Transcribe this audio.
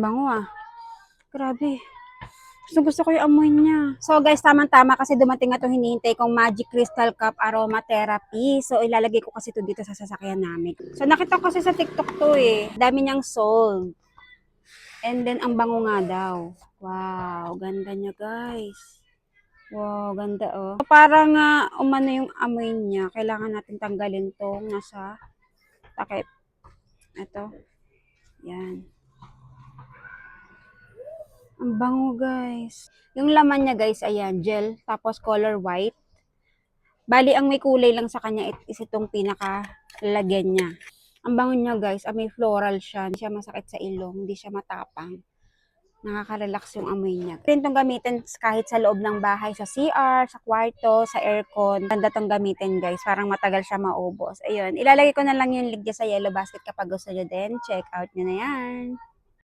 Bango ah. Grabe. Gusto ko yung amoy niya. So guys, tamang-tama kasi dumating na 'tong hinihintay kong Magic Crystal Cup Aromatherapy. So ilalagay ko kasi ito dito sa sasakyan namin. So nakita ko kasi sa TikTok to eh. Dami niyang sold. And then ang bango nga daw. Wow, ganda niya guys. Wow, ganda oh. So, parang umano yung amoy niya. Kailangan natin tanggalin tong nasa takip. Ito. Yan. Ang bango guys. Yung laman niya guys, ayan, gel, tapos color white. Bali, ang may kulay lang sa kanya is itong pinaka lalagyan niya. Ang bango niya guys, may floral siya. Hindi siya masakit sa ilong, hindi siya matapang. Nakaka-relax yung amoy niya. Pwede itong gamitin kahit sa loob ng bahay, sa CR, sa kwarto, sa aircon. Ganda itong gamitin guys, parang matagal siya maubos. Ayun, ilalagay ko na lang yung link sa yellow basket kapag gusto nyo din. Check out nyo na yan.